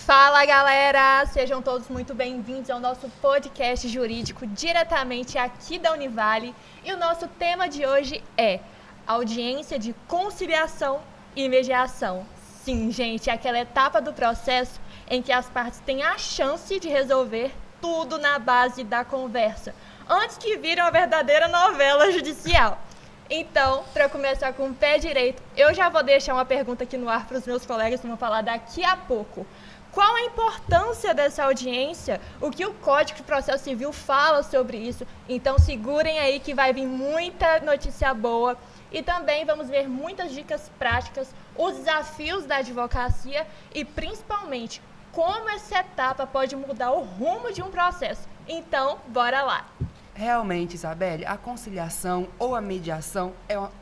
Fala, galera! Sejam todos muito bem-vindos ao nosso podcast jurídico diretamente aqui da Univale. E o nosso tema de hoje é audiência de conciliação e mediação. Sim, gente, é aquela etapa do processo em que as partes têm a chance de resolver tudo na base da conversa, antes que vire uma verdadeira novela judicial. Então, para começar com o pé direito, eu já vou deixar uma pergunta aqui no ar para os meus colegas que vão falar daqui a pouco. Qual a importância dessa audiência? O que o Código de Processo Civil fala sobre isso? Então, segurem aí que vai vir muita notícia boa. E também vamos ver muitas dicas práticas, os desafios da advocacia e, principalmente, como essa etapa pode mudar o rumo de um processo. Então, bora lá! Realmente, Isabelle, a conciliação ou a mediação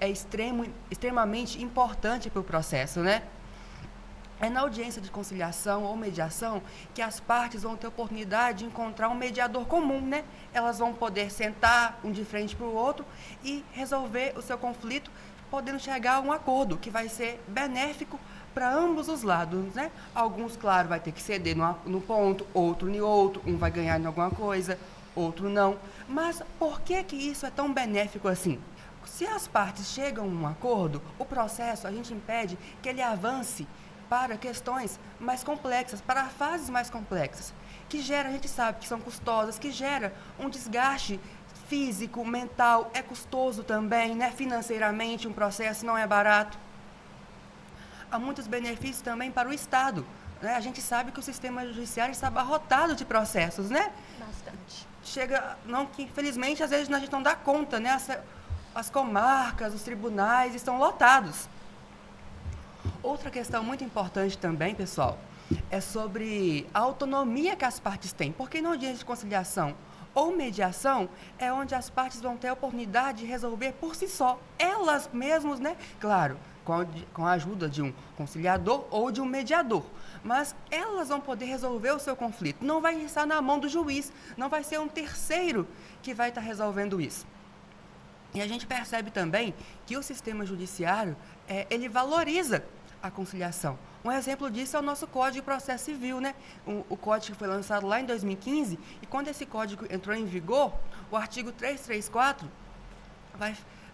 é extremamente importante para o processo, né? É na audiência de conciliação ou mediação que as partes vão ter oportunidade de encontrar um mediador comum, né? Elas vão poder sentar um de frente para o outro e resolver o seu conflito, podendo chegar a um acordo que vai ser benéfico para ambos os lados, né? Alguns, claro, vai ter que ceder no ponto, outro em outro, um vai ganhar em alguma coisa, outro não. Mas por que isso é tão benéfico assim? Se as partes chegam a um acordo, o processo, a gente impede que ele avance para questões mais complexas, para fases mais complexas, que gera, a gente sabe que são custosas, que gera um desgaste físico, mental, é custoso também, né? Financeiramente, um processo não é barato. Há muitos benefícios também para o Estado, né? A gente sabe que o sistema judiciário está abarrotado de processos, né? Bastante. Que infelizmente às vezes a gente não dá conta, né? As comarcas, os tribunais estão lotados. Outra questão muito importante também, pessoal, é sobre a autonomia que as partes têm. Porque na audiência de conciliação ou mediação é onde as partes vão ter a oportunidade de resolver por si só, elas mesmas, né? Claro, com a ajuda de um conciliador ou de um mediador. Mas elas vão poder resolver o seu conflito. Não vai estar na mão do juiz, não vai ser um terceiro que vai estar resolvendo isso. E a gente percebe também que o sistema judiciário, ele valoriza a conciliação. Um exemplo disso é o nosso Código de Processo Civil, né? O código foi lançado lá em 2015 e quando esse código entrou em vigor, o artigo 334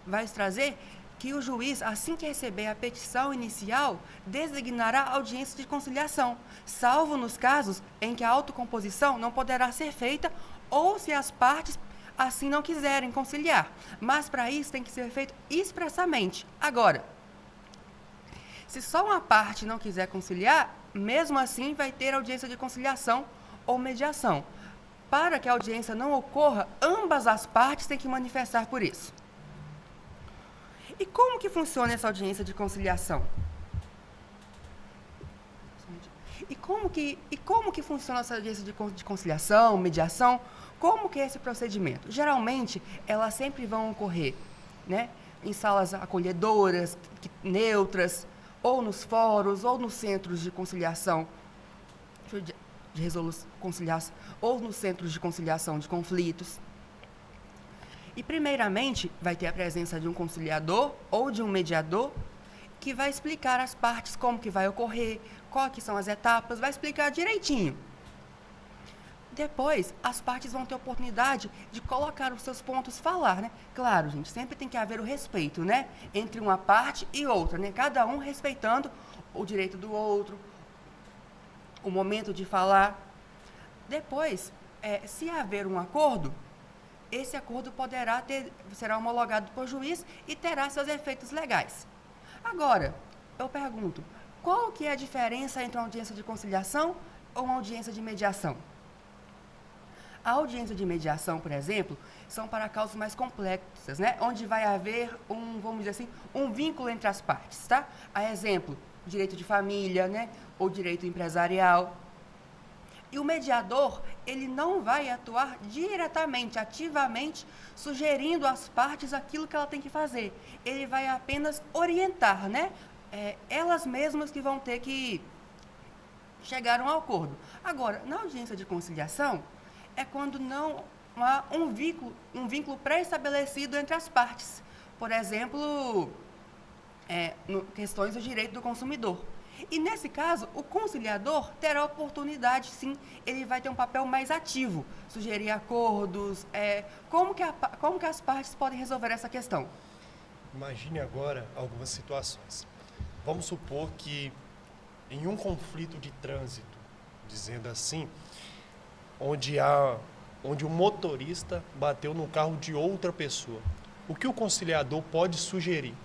vai trazer que o juiz, assim que receber a petição inicial, designará a audiência de conciliação, salvo nos casos em que a autocomposição não poderá ser feita ou se as partes assim não quiserem conciliar. Mas para isso tem que ser feito expressamente. Agora, se só uma parte não quiser conciliar, mesmo assim vai ter audiência de conciliação ou mediação. Para que a audiência não ocorra, ambas as partes têm que manifestar por isso. E como que funciona essa audiência de conciliação? E como que funciona essa audiência de conciliação, mediação? Como que é esse procedimento? Geralmente, elas sempre vão ocorrer, né, em salas acolhedoras, neutras, ou nos fóruns, ou nos centros de conciliação, de resolução, conciliação, ou nos centros de conciliação de conflitos. E, primeiramente, vai ter a presença de um conciliador ou de um mediador que vai explicar às partes como que vai ocorrer, quais que são as etapas, vai explicar direitinho. Depois, as partes vão ter oportunidade de colocar os seus pontos, falar, né? Claro, gente, sempre tem que haver o respeito, né? Entre uma parte e outra, né? Cada um respeitando o direito do outro, o momento de falar. Depois, se haver um acordo, esse acordo será homologado por juiz e terá seus efeitos legais. Agora, eu pergunto, qual que é a diferença entre uma audiência de conciliação ou uma audiência de mediação? A audiência de mediação, por exemplo, são para causas mais complexas, né? Onde vai haver vamos dizer assim, um vínculo entre as partes, tá? A exemplo, direito de família, né? Ou direito empresarial. E o mediador, ele não vai atuar diretamente, ativamente, sugerindo às partes aquilo que ela tem que fazer. Ele vai apenas orientar, né? Elas mesmas que vão ter que chegar a um acordo. Agora, na audiência de conciliação, é quando não há um vínculo pré-estabelecido entre as partes. Por exemplo, questões do direito do consumidor. E nesse caso, o conciliador terá a oportunidade, sim, ele vai ter um papel mais ativo, sugerir acordos, como que as partes podem resolver essa questão. Imagine agora algumas situações. Vamos supor que em um conflito de trânsito, dizendo assim, onde o motorista bateu no carro de outra pessoa, o que o conciliador pode sugerir?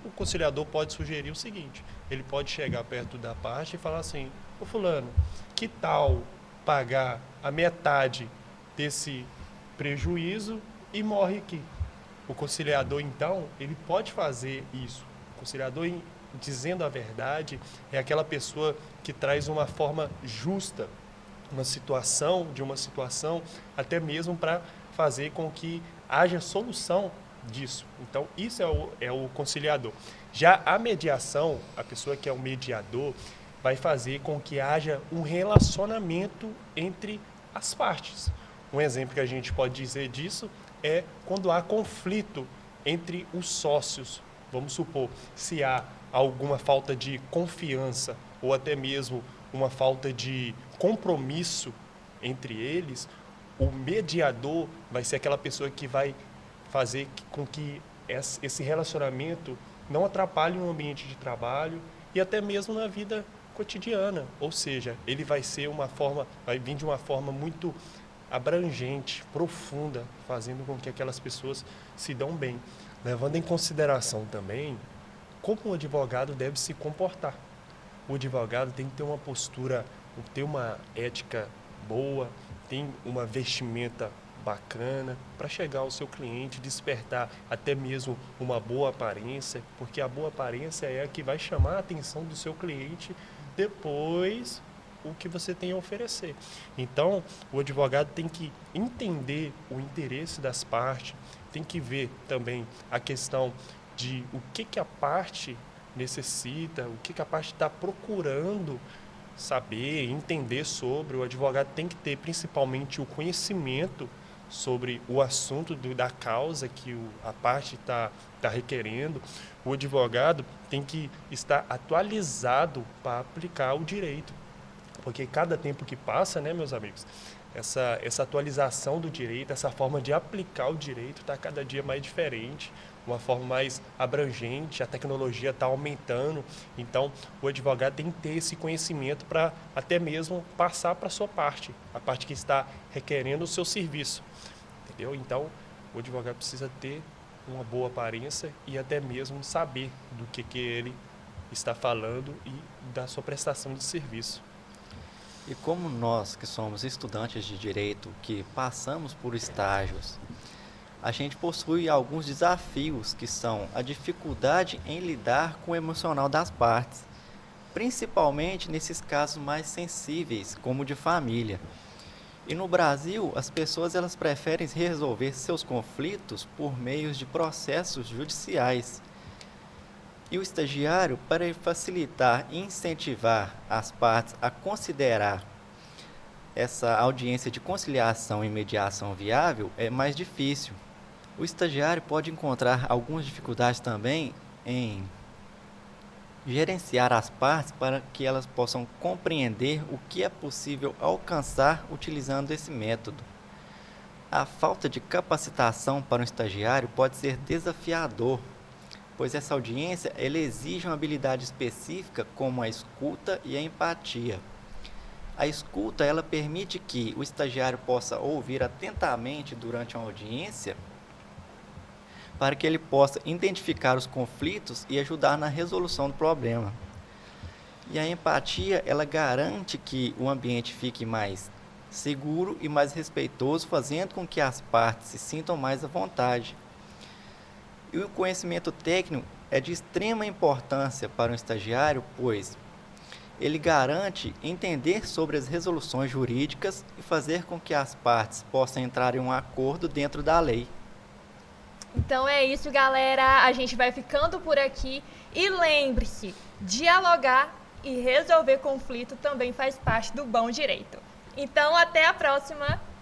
O conciliador pode sugerir o seguinte: ele pode chegar perto da parte e falar assim: ô fulano, que tal pagar a metade desse prejuízo e morre aqui? O conciliador, então, ele pode fazer isso. O conciliador, dizendo a verdade, é aquela pessoa que traz uma forma justa de uma situação, até mesmo para fazer com que haja solução disso. Então, isso é o conciliador. Já a mediação, a pessoa que é o mediador, vai fazer com que haja um relacionamento entre as partes. Um exemplo que a gente pode dizer disso é quando há conflito entre os sócios. Vamos supor, se há alguma falta de confiança ou até mesmo uma falta de compromisso entre eles, o mediador vai ser aquela pessoa que vai fazer com que esse relacionamento não atrapalhe o ambiente de trabalho e até mesmo na vida cotidiana. Ou seja, ele vai vir de uma forma muito abrangente, profunda, fazendo com que aquelas pessoas se dão bem. Levando em consideração também como o advogado deve se comportar. O advogado tem que ter uma postura, ter uma ética boa, tem uma vestimenta bacana para chegar ao seu cliente, despertar até mesmo uma boa aparência, porque a boa aparência é a que vai chamar a atenção do seu cliente depois o que você tem a oferecer. Então, o advogado tem que entender o interesse das partes, tem que ver também a questão de o que a parte necessita, o que a parte está procurando saber, entender sobre. O advogado tem que ter principalmente o conhecimento sobre o assunto da causa que a parte está requerendo. O advogado tem que estar atualizado para aplicar o direito. Porque cada tempo que passa, né, meus amigos, essa atualização do direito, essa forma de aplicar o direito está cada dia mais diferente, uma forma mais abrangente, a tecnologia está aumentando. Então, o advogado tem que ter esse conhecimento para até mesmo passar para a sua parte, a parte que está requerendo o seu serviço. Entendeu? Então, o advogado precisa ter uma boa aparência e até mesmo saber do que ele está falando e da sua prestação de serviço. E como nós que somos estudantes de direito, que passamos por estágios, a gente possui alguns desafios que são a dificuldade em lidar com o emocional das partes, principalmente nesses casos mais sensíveis, como o de família. E no Brasil, as pessoas elas preferem resolver seus conflitos por meios de processos judiciais. E o estagiário, para facilitar e incentivar as partes a considerar essa audiência de conciliação e mediação viável, é mais difícil. O estagiário pode encontrar algumas dificuldades também em gerenciar as partes para que elas possam compreender o que é possível alcançar utilizando esse método. A falta de capacitação para um estagiário pode ser desafiador, pois essa audiência ela exige uma habilidade específica como a escuta e a empatia. A escuta ela permite que o estagiário possa ouvir atentamente durante uma audiência para que ele possa identificar os conflitos e ajudar na resolução do problema. E a empatia ela garante que o ambiente fique mais seguro e mais respeitoso, fazendo com que as partes se sintam mais à vontade. E o conhecimento técnico é de extrema importância para um estagiário, pois ele garante entender sobre as resoluções jurídicas e fazer com que as partes possam entrar em um acordo dentro da lei. Então é isso, galera. A gente vai ficando por aqui. E lembre-se, dialogar e resolver conflito também faz parte do bom direito. Então, até a próxima.